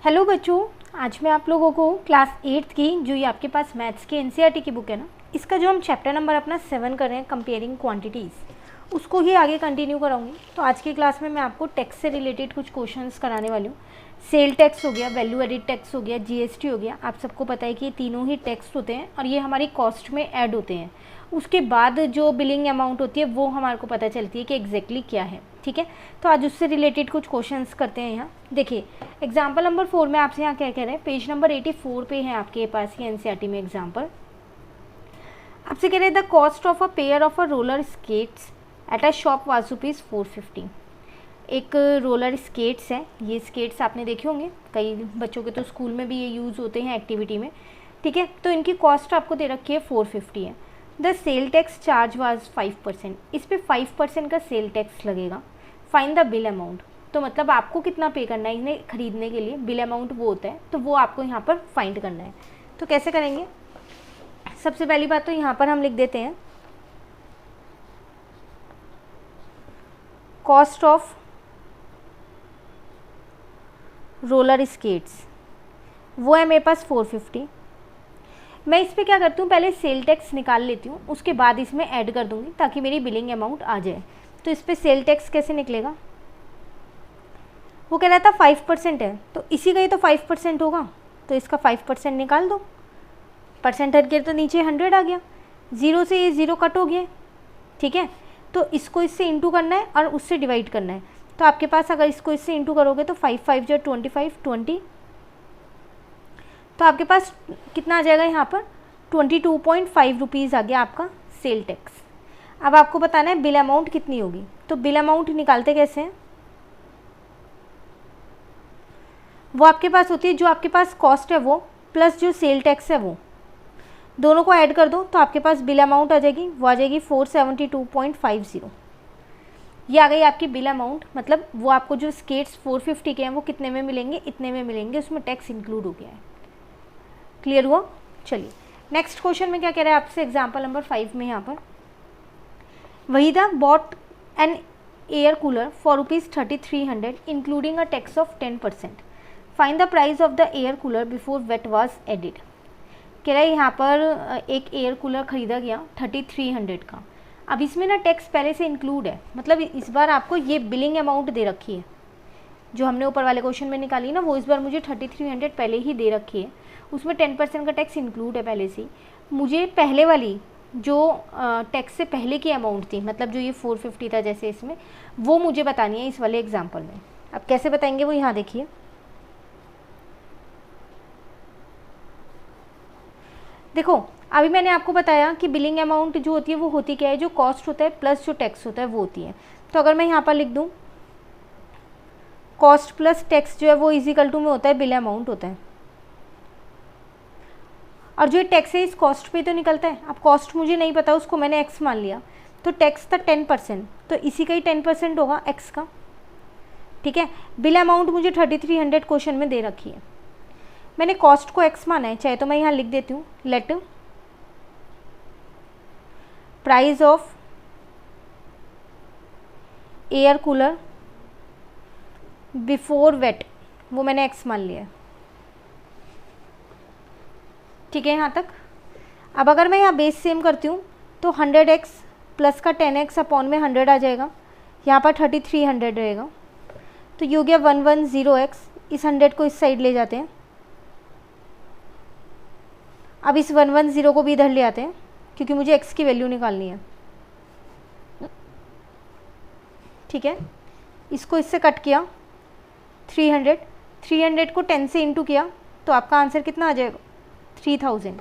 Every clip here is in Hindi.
हेलो बच्चों, आज मैं आप लोगों को क्लास 8th की जो ये आपके पास मैथ्स की एनसीईआरटी की बुक है ना, इसका जो हम चैप्टर नंबर अपना 7 कर रहे हैं कंपेयरिंग क्वांटिटीज़, उसको ही आगे कंटिन्यू कराऊंगी। तो आज की क्लास में मैं आपको टैक्स से रिलेटेड कुछ क्वेश्चंस कराने वाली हूँ। सेल टैक्स हो गया, वैल्यू एडिड टैक्स हो गया, जीएसटी हो गया। आप सबको पता है कि ये तीनों ही टैक्स होते हैं और ये हमारी कॉस्ट में ऐड होते हैं। उसके बाद जो बिलिंग अमाउंट होती है वो हमारे को पता चलती है कि एग्जैक्टली क्या है। ठीक है, तो आज उससे रिलेटेड कुछ क्वेश्चंस करते हैं। यहाँ देखिए एग्जाम्पल नंबर 4 में आपसे यहाँ क्या कह रहे हैं, पेज नंबर 84 पे है आपके पास ये एनसीईआरटी में एग्जाम्पल। आपसे कह रहे हैं the cost of a pair of a roller skates at a shop was ₹450। एक रोलर स्केट्स है, ये स्केट्स आपने देखे होंगे, कई बच्चों के तो स्कूल में भी ये यूज़ होते हैं एक्टिविटी में। ठीक है, तो इनकी कॉस्ट आपको दे रखी है 450 है। The sale tax charge was 5%, इस पर 5% का सेल टैक्स लगेगा। फाइंड द बिल अमाउंट, तो मतलब आपको कितना पे करना है इन्हें खरीदने के लिए, बिल अमाउंट वो होता है, तो वो आपको यहाँ पर फाइंड करना है। तो कैसे करेंगे, सबसे पहली बात तो यहाँ पर हम लिख देते हैं कॉस्ट ऑफ रोलर स्केट्स, वो है मेरे पास 450। मैं इस पर क्या करती हूँ, पहले सेल टैक्स निकाल लेती हूँ, उसके बाद इसमें ऐड कर दूँगी ताकि मेरी बिलिंग अमाउंट आ जाए। तो इस पर सेल टैक्स कैसे निकलेगा, वो कह रहा था 5% है, तो इसी का ही तो 5% होगा, तो इसका 5% निकाल दो। परसेंट हट गया तो नीचे 100 आ गया, 0 से ये 0 कट हो गया। ठीक है, तो इसको इससे इंटू करना है और उससे डिवाइड करना है। तो आपके पास अगर इसको इससे इंटू करोगे तो 5 5 जो 25 20, तो आपके पास कितना आ जाएगा यहाँ पर 22.5 रुपीज़ आ गया आपका सेल टैक्स। अब आपको बताना है बिल अमाउंट कितनी होगी, तो बिल अमाउंट निकालते कैसे हैं, वो आपके पास होती है जो आपके पास कॉस्ट है वो प्लस जो सेल टैक्स है वो, दोनों को ऐड कर दो तो आपके पास बिल अमाउंट आ जाएगी, वो आ जाएगी 472.50। ये आ गई आपकी बिल अमाउंट। मतलब वो आपको जो स्केट्स 450 के हैं वो कितने में मिलेंगे, इतने में मिलेंगे, उसमें टैक्स इंक्लूड हो गया है। क्लियर हुआ। चलिए नेक्स्ट क्वेश्चन में क्या कह रहा है आपसे, एग्जाम्पल नंबर 5 में यहाँ पर Waheeda bot N air cooler for ₹3300 including a tax of 10%। Find the price of the air cooler before wait was added. कह रहा है यहाँ पर एक एयर कूलर ख़रीदा गया 3300 का। अब इसमें ना टैक्स पहले से इंक्लूड है, मतलब इस बार आपको ये बिलिंग अमाउंट दे रखी है जो हमने ऊपर वाले क्वेश्चन में निकाली ना, वो इस बार मुझे 3300 पहले ही दे रखी है, उसमें 10% का टैक्स इंक्लूड है पहले से ही। मुझे पहले वाली जो टैक्स से पहले की अमाउंट थी, मतलब जो ये 450 था जैसे इसमें, वो मुझे बतानी है इस वाले एग्जाम्पल में। अब कैसे बताएंगे वो यहाँ देखिए, देखो अभी मैंने आपको बताया कि बिलिंग अमाउंट जो होती है वो होती क्या है, जो कॉस्ट होता है प्लस जो टैक्स होता है वो होती है। तो अगर मैं यहाँ पर लिख दूँ कॉस्ट प्लस टैक्स जो है वो इजिकल टू में होता है बिल अमाउंट होता है, और जो टैक्स है इस कॉस्ट पे तो निकलता है। अब कॉस्ट मुझे नहीं पता, उसको मैंने एक्स मान लिया, तो टैक्स था 10%, तो इसी का ही 10% होगा एक्स का। ठीक है, बिल अमाउंट मुझे 3300 क्वेश्चन में दे रखी है, मैंने कॉस्ट को एक्स माना है, चाहे तो मैं यहाँ लिख देती हूँ let price of air cooler before VAT, वो मैंने एक्स मान लिया है। ठीक है यहाँ तक। अब अगर मैं यहाँ बेस सेम करती हूँ तो 100x प्लस का 10x अपॉन में 100 आ जाएगा, यहाँ पर 3300 रहेगा, तो ये हो गया 110x। इस 100 को इस साइड ले जाते हैं, अब इस 110 को भी इधर ले आते हैं क्योंकि मुझे x की वैल्यू निकालनी है। ठीक है, इसको इससे कट किया 300 को 10 से इंटू किया तो आपका आंसर कितना आ जाएगा 3000।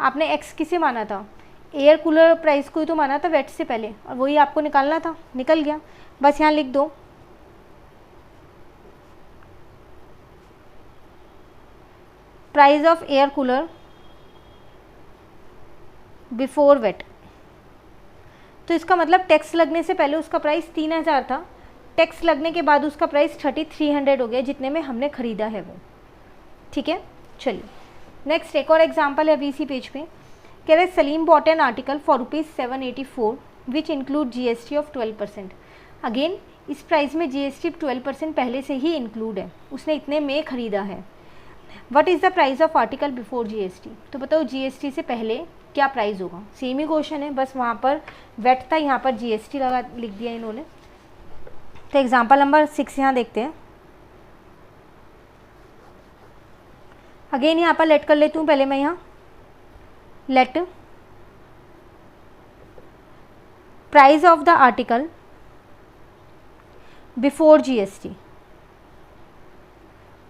आपने x किसे माना था, एयर कूलर प्राइस को ही तो माना था वेट से पहले, और वही आपको निकालना था, निकल गया। बस यहाँ लिख दो price of air cooler before VAT. तो इसका मतलब टैक्स लगने से पहले उसका प्राइस 3000 था, टैक्स लगने के बाद उसका प्राइस 3300 हो गया, जितने में हमने ख़रीदा है वो। ठीक है, चलिए नेक्स्ट एक और एग्जांपल है अभी इसी पेज पे। कह रहे Salim bot an article for ₹784 which include GST of 12%। Again इस प्राइस में GST 12% पहले से ही इंक्लूड है, उसने इतने में ख़रीदा है। What is the price of article before GST, तो बताओ जीएसटी से पहले क्या प्राइस होगा। सेम ही क्वेश्चन है, बस वहाँ पर वेट था, यहाँ पर जीएसटी लगा लिख दिया इन्होंने। तो एग्जाम्पल नंबर 6 यहाँ देखते हैं। अगेन यहाँ पर लेट कर लेती हूँ पहले मैं, यहाँ late price of the article before GST,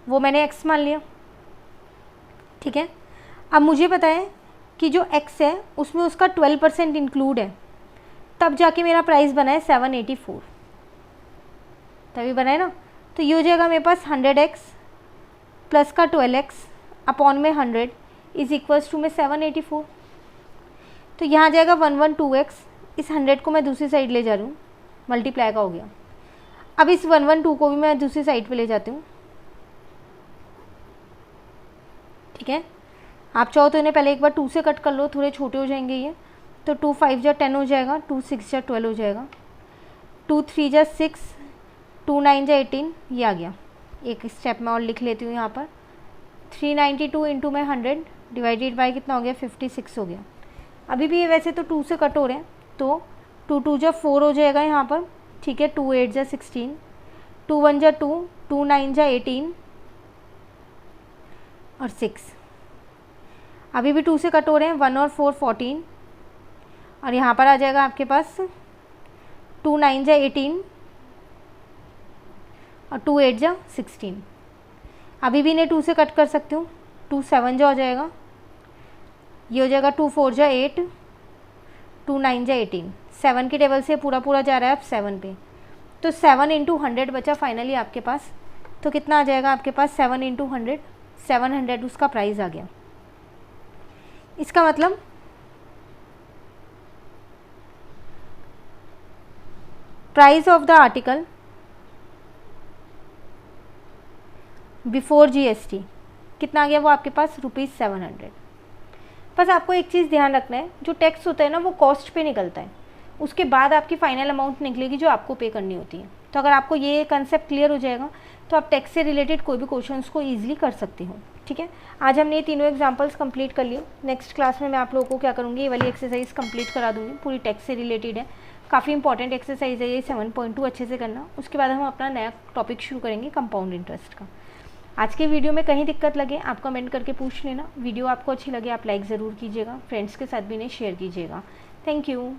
वो मैंने x मान लिया, ठीक है। अब मुझे पता है कि जो x है उसमें उसका 12% इंक्लूड है, तब जाके मेरा प्राइस बना है 784, तभी बना है ना। तो ये हो जाएगा मेरे पास 100x प्लस का 12x अपॉन में 100 इज इक्वल्स टू में 784। तो यहाँ जाएगा 112x, इस 100 को मैं दूसरी साइड ले जा रही हूँ, मल्टीप्लाई का हो गया। अब इस 112 को भी मैं दूसरी साइड पे ले जाती हूँ, ठीक है। आप चाहो तो इन्हें पहले एक बार 2 से कट कर लो, थोड़े छोटे हो जाएंगे ये। तो 2 5 जा 10 हो जाएगा, 2 6 जा 12 हो जाएगा, 2 3 जा 6, 2 9 जा 18, ये आ गया। एक स्टेप में और लिख लेती हूँ यहाँ पर, 392 इंटू में 100 डिवाइडेड बाई कितना हो गया, 56 हो गया। अभी भी ये वैसे तो 2 से कट हो रहे हैं, तो 2 2 जा 4 हो जाएगा यहाँ पर, ठीक है। 2 8 जा 16, 2 1 जा 2, 2 9 जा 18 और 6। अभी भी 2 से कट हो रहे हैं, 1 और 4 14, और यहाँ पर आ जाएगा आपके पास 2 9 जा 18 और 2 8 जा 16। अभी भी इन्हें 2 से कट कर सकती हूँ, 2 7 जा हो जाएगा, ये हो जाएगा 2 4 जा 8, 2 9 जा 18। 7 की टेबल से पूरा पूरा जा रहा है अब 7 पे, तो 7 इंटू 100 बचा फाइनली आपके पास। तो कितना आ जाएगा आपके पास, 7 इंटू 100, 700 उसका प्राइस आ गया। इसका मतलब price of the article before GST कितना आ गया, वो आपके पास ₹700। बस आपको एक चीज़ ध्यान रखना है, जो टैक्स होता है ना वो कॉस्ट पे निकलता है, उसके बाद आपकी फाइनल अमाउंट निकलेगी जो आपको पे करनी होती है। तो अगर आपको ये कंसेप्ट क्लियर हो जाएगा तो आप टैक्स से रिलेटेड कोई भी क्वेश्चंस को ईजिली कर सकते हो, ठीक है। आज हमने ये तीनों एग्जांपल्स कंप्लीट कर लिए। नेक्स्ट क्लास में मैं आप लोगों को क्या करूँगी, ये वाली एक्सरसाइज कंप्लीट करा दूँगी, पूरी टैक्स से रिलेटेड है, काफ़ी इंपॉर्टेंट एक्सरसाइज है ये, 7.2 अच्छे से करना। उसके बाद हम अपना नया टॉपिक शुरू करेंगे कंपाउंड इंटरेस्ट का। आज के वीडियो में कहीं दिक्कत लगे आप कमेंट करके पूछ लेना। वीडियो आपको अच्छी लगे आप लाइक ज़रूर कीजिएगा, फ्रेंड्स के साथ भी इन्हें शेयर कीजिएगा। Thank you.